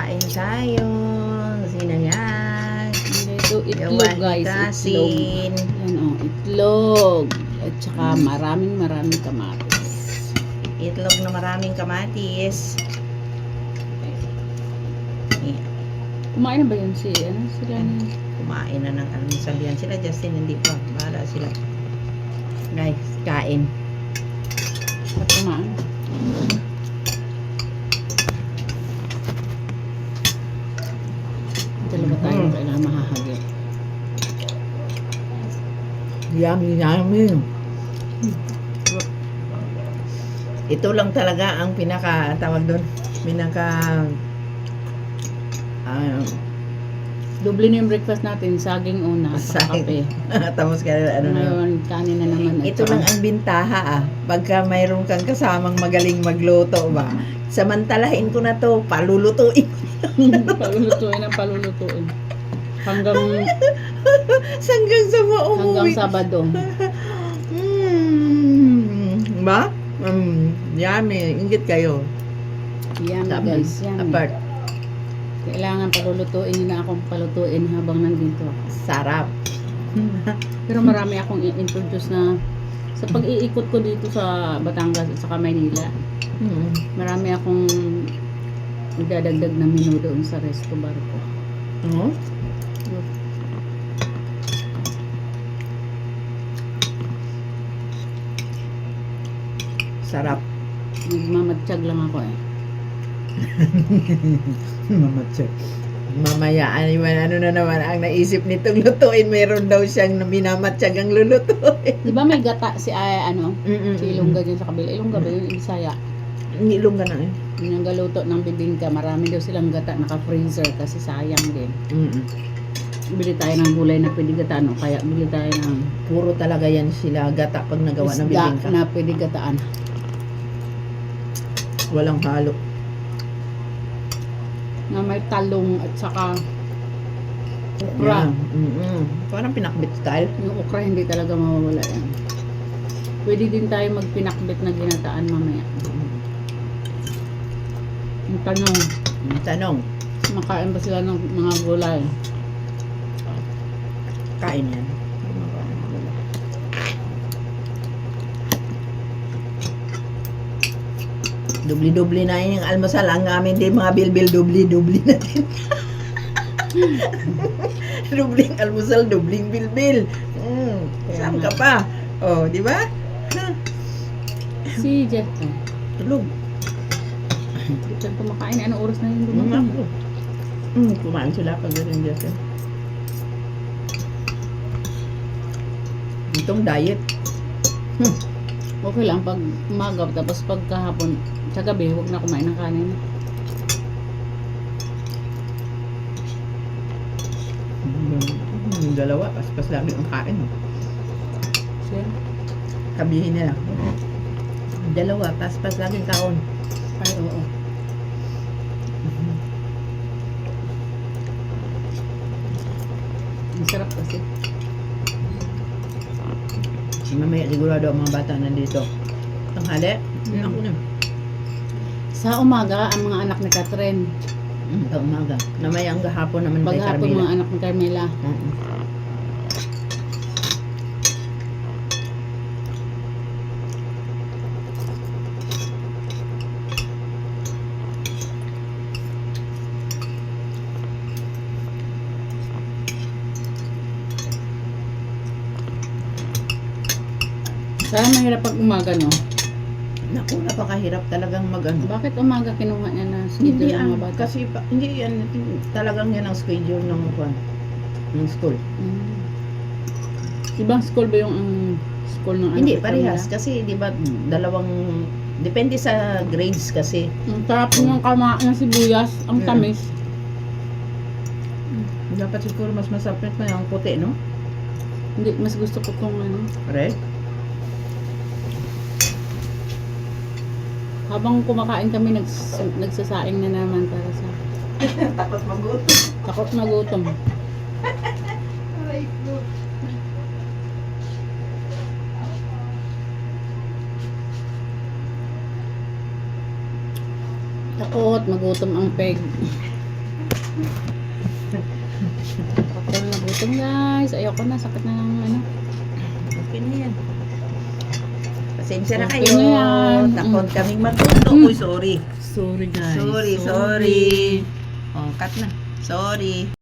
Kain tayo. Sino yan? Ito itlog, Gawa ni guys. Kasin. Itlog. Yan o, itlog. At saka maraming kamatis. Itlog na maraming kamatis. Yan. Kumain na ba yun si, sila na? Kumain na ng almusal yan. Sila Justin, hindi pa. Bahala sila. Guys, kain. At kumain. Talaga tayo kailangan mahahagip. Yummy, yummy. Ito lang talaga ang tawag doon, Doble na yung breakfast natin, saging una, sa kape. Tapos Ngayon, kanin na naman. ito lang ang bintaha pagka mayroon kang kasamang magaling magluto ba. Samantalahin ko na to, palulutuin. Palulutuin ang palulutuin. Hanggang Hanggang sa mauwi. hanggang Sabado. Ba? Yummy. Ingit kayo. Yan guys, yan. Apart. Kailangan palulutuin yun na akong palutuin habang nandito ako. Sarap. Pero marami akong i-introduce na sa pag-iikot ko dito sa Batangas at saka Maynila. Marami akong idadagdag na menu doon sa resto bar ko. Oh? Sarap. Nagmamatsyag lang ako eh. Mamatsyag. Mamaya, ano na naman ang naisip nitong lutuin. Meron daw siyang minamatsyag ang lulutuin. Di ba may gata si si Ilongga dyan sa kabila? Ilongga ba yun? Bisaya. Ilongga na eh. Yung galuto ng bibingka, marami daw silang gata naka-freezer kasi sayang din. Bili tayo ng gulay na pwede gataan o kaya bili tayo ng Puro talaga yan sila gata pag nagawa ng isda bibingka. na pwede gataan. Walang halo. Na may talong at saka okra. Parang pinakbit style. Yung okra hindi talaga mawawala yan. Pwede din tayo magpinakbit na ginataan mamaya. Yung Tanong, makain ba sila ng mga gulay? kain yan. Dubli-dubli na yun yung almusal. Ang amin din mga bilbil, dubli-dubli na din. Dubling almusal, dubling bilbil. Saan ka pa? Oh, di ba? Si Jeff. Tulog. Hindi ka kumakain. Anong oras na yun dumating? Kumain sila pag ganun dyan. Itong diet. Okay lang pag umaga tapos pag kahapon sa gabi huwag na kumain ng kanin. Yung dalawa, pas-pas lang yung kain. Siya? Kabihin nila. Dalawa, pas-pas lang yung kaon. Ay, oo. Ang sarap kasi. Mamaya sigurado ang mga bata nandito. Tanghali? Ako na. Sa umaga, ang mga anak ni Catherine. Sa umaga. Namaya ang gahapon naman kay Paghapon Carmela. mga anak ni Carmela. Sana mahirap pag umaga, no? Naku, napakahirap talagang mag-ano. Bakit umaga kinuha niya na Hindi schedule ng mga bata? kasi hindi yan, talagang yan ang schedule ng school. Ibang school ba yung school ng anak Hindi, ni parehas. Carmela? Kasi, di ba, depende sa grades kasi. Ang sarap ng ng sibuyas, ang Yeah. tamis. Dapat siguro mas masapit na yung puti, no? Hindi, mas gusto ko tong Red? Habang kumakain kami, nagsasaing na naman para sa Takot magutom. takot na gutom. Takot, magutom ang peg. Ako na gutom guys. Ayoko na, sakit na ng ano. Okay na yan. Pasensya na Okay kayo. na yan. Takot kaming magluto. Uy, sorry. Sorry guys. Sorry. Oh, cut na. Sorry.